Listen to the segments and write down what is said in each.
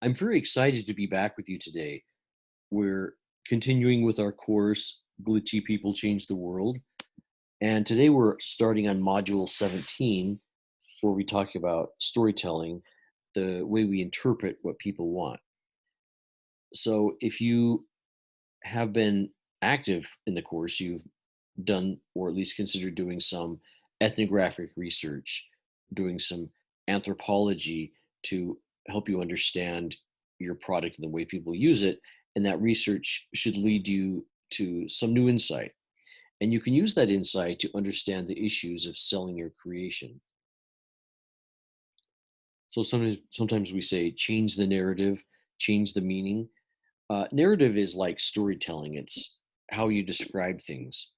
I'm very excited to be back with you today. We're continuing with our course, Glitchy People Change the World. And today we're starting on Module 17, where we talk about storytelling, the way we interpret what people want. So if you have been active in the course, you've done, or at least considered doing some ethnographic research, doing some anthropology to help you understand your product and the way people use it. And that research should lead you to some new insight. And you can use that insight to understand the issues of selling your creation. So sometimes we say change the narrative, change the meaning. Narrative is like storytelling, it's how you describe things.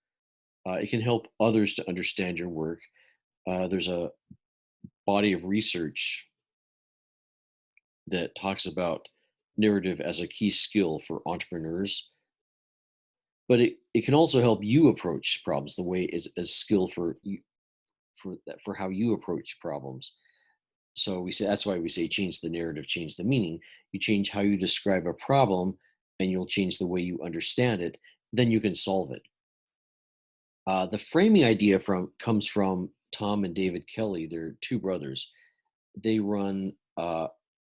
It can help others to understand your work. There's a body of research that talks about narrative as a key skill for entrepreneurs, but it can also help you approach problems the way is as skill for you for how you approach problems. So we say that's why we say change the narrative, change the meaning. You change how you describe a problem, and you'll change the way you understand it. Then you can solve it. The framing idea from comes from Tom and David Kelly. They're two brothers. They run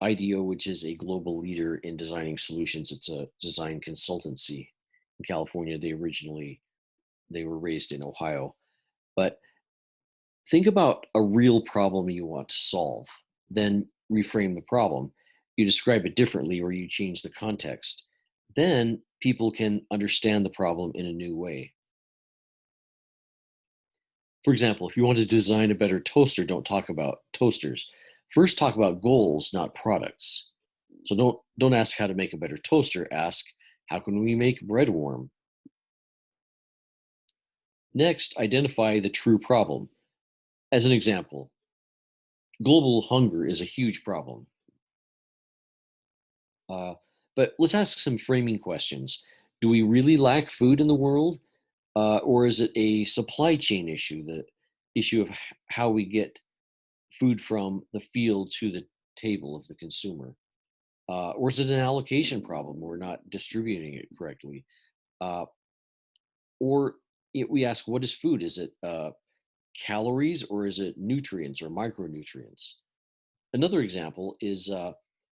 IDEO, which is a global leader in designing solutions. It's a design consultancy in California. They were raised in Ohio. But think about a real problem you want to solve, then reframe the problem. You describe it differently or you change the context. Then people can understand the problem in a new way. For example, if you want to design a better toaster, don't talk about toasters. First talk about goals, not products. So don't ask how to make a better toaster, ask how can we make bread warm? Next, identify the true problem. As an example, global hunger is a huge problem. Uh, but let's ask some framing questions. Do we really lack food in the world? Or is it a supply chain issue, the issue of how we get food from the field to the table of the consumer? Or is it an allocation problem? We're not distributing it correctly. Uh, or we ask, what is food? Is it calories or is it nutrients or micronutrients? Another example is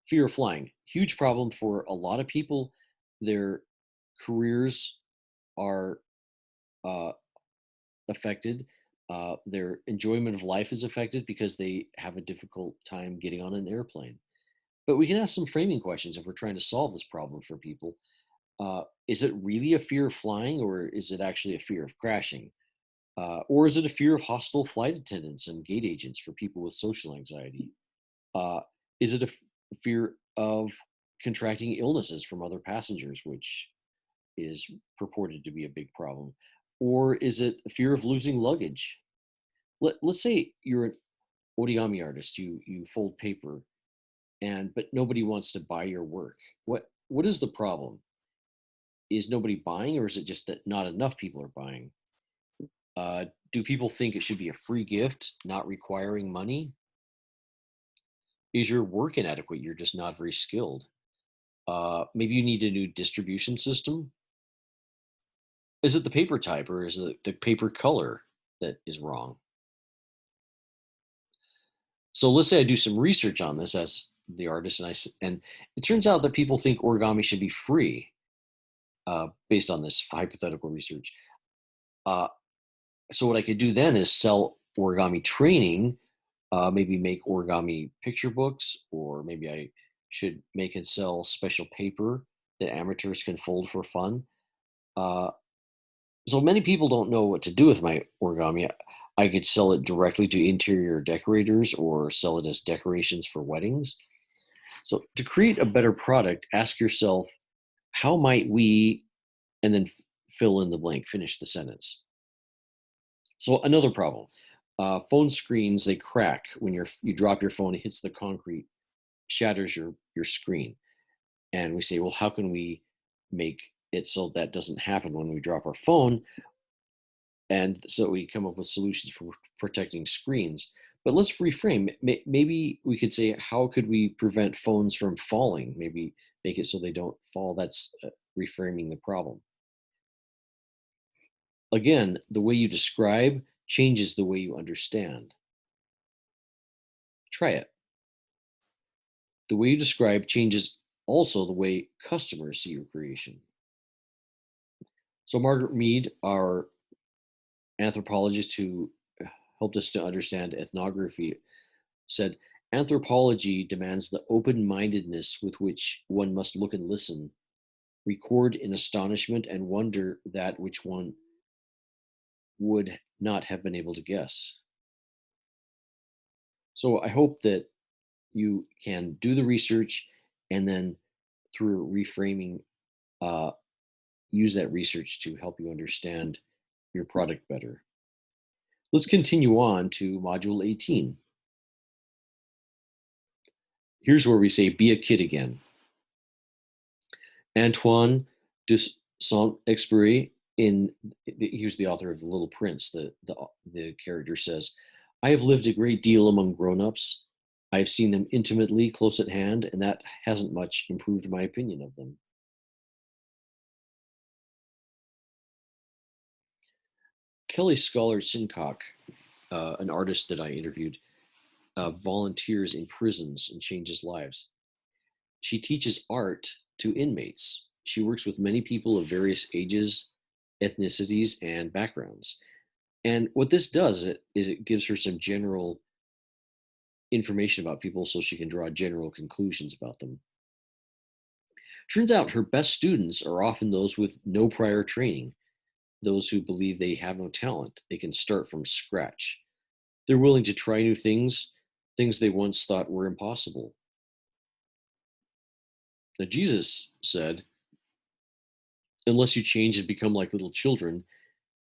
fear of flying. Huge problem for a lot of people. Their careers are uh, affected. Their enjoyment of life is affected because they have a difficult time getting on an airplane. But we can ask some framing questions if we're trying to solve this problem for people. Is it really a fear of flying, or is it actually a fear of crashing? Or is it a fear of hostile flight attendants and gate agents for people with social anxiety? Uh, is it a fear of contracting illnesses from other passengers, which is purported to be a big problem? Or is it a fear of losing luggage? Let's say you're an origami artist, you fold paper, and but nobody wants to buy your work. What is the problem? Is nobody buying, or is it just that not enough people are buying? Do people think it should be a free gift, not requiring money? Is your work inadequate? You're just not very skilled. Maybe you need a new distribution system. Is it the paper type or is it the paper color that is wrong? So let's say I do some research on this as the artist, and it turns out that people think origami should be free based on this hypothetical research. Uh, so what I could do then is sell origami training, maybe make origami picture books, or maybe I should make and sell special paper that amateurs can fold for fun. Uh, so many people don't know what to do with my origami. I could sell it directly to interior decorators or sell it as decorations for weddings. So to create a better product, ask yourself, how might we, and then fill in the blank, finish the sentence. So another problem, phone screens, they crack when you drop your phone, it hits the concrete, shatters your screen. And we say, well, how can we make it so that doesn't happen when we drop our phone? And so we come up with solutions for protecting screens. But let's reframe. Maybe we could say, how could we prevent phones from falling? Maybe make it so they don't fall. That's reframing the problem. Again, the way you describe changes the way you understand. Try it. The way you describe changes also the way customers see your creation. So, Margaret Mead, our anthropologist who helped us to understand ethnography, said, "Anthropology demands the open mindedness with which one must look and listen, record in astonishment and wonder that which one would not have been able to guess." So, I hope that you can do the research and then through reframing, uh, use that research to help you understand your product better. Let's continue on to Module 18. Here's where we say, be a kid again. Antoine de Saint-Exupéry, he was the author of The Little Prince. The character says, "I have lived a great deal among grown-ups. I have seen them intimately, close at hand, and that hasn't much improved my opinion of them." Kelly Scholar Sincock, an artist that I interviewed, volunteers in prisons and changes lives. She teaches art to inmates. She works with many people of various ages, ethnicities, and backgrounds. And what this does is it gives her some general information about people so she can draw general conclusions about them. Turns out her best students are often those with no prior training, those who believe they have no talent, they can start from scratch. They're willing to try new things, things they once thought were impossible. Now, Jesus said, "Unless you change and become like little children,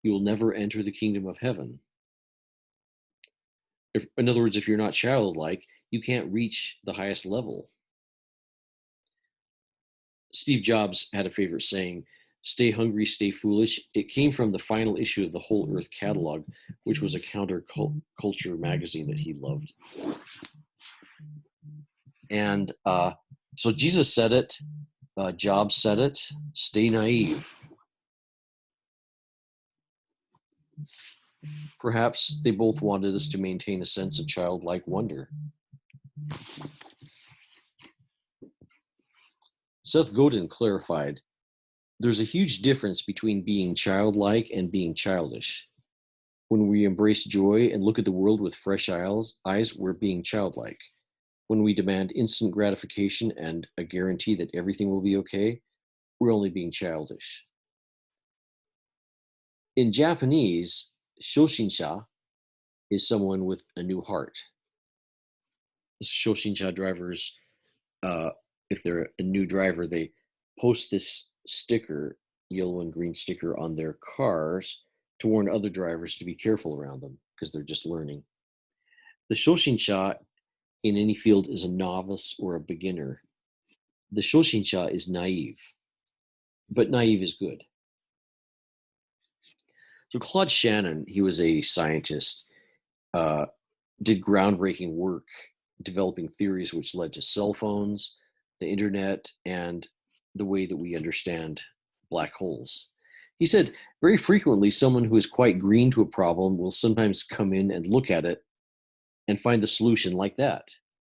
you will never enter the kingdom of heaven." In other words, if you're not childlike, you can't reach the highest level. Steve Jobs had a favorite saying, "Stay hungry, stay foolish." It came from the final issue of the Whole Earth catalog, which was a counterculture magazine that he loved. And so Jesus said it, Jobs said it, stay naive. Perhaps they both wanted us to maintain a sense of childlike wonder. Seth Godin clarified, "There's a huge difference between being childlike and being childish. When we embrace joy and look at the world with fresh eyes, we're being childlike. When we demand instant gratification and a guarantee that everything will be okay, we're only being childish." In Japanese, Shoshinsha is someone with a new heart. Shoshinsha drivers, uh, if they're a new driver, they post this sticker, yellow and green sticker, on their cars to warn other drivers to be careful around them because they're just learning. The Shoshinsha in any field is a novice or a beginner. The Shoshinsha is naive, but naive is good. So Claude Shannon, he was a scientist, uh, did groundbreaking work developing theories which led to cell phones, the internet, and the way that we understand black holes. He said, very frequently, someone who is quite green to a problem will sometimes come in and look at it and find the solution like that,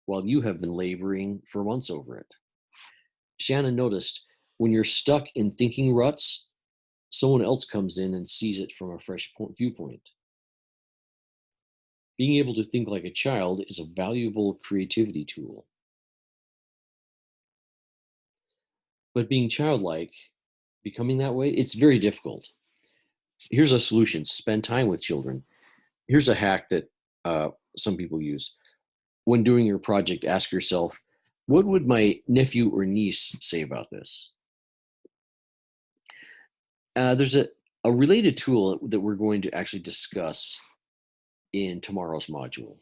while you have been laboring for months over it. Shannon noticed, when you're stuck in thinking ruts, someone else comes in and sees it from a fresh viewpoint. Being able to think like a child is a valuable creativity tool. But being childlike, becoming that way, it's very difficult. Here's a solution: spend time with children. Here's a hack that some people use. When doing your project, ask yourself, what would my nephew or niece say about this? There's a related tool that we're going to actually discuss in tomorrow's module.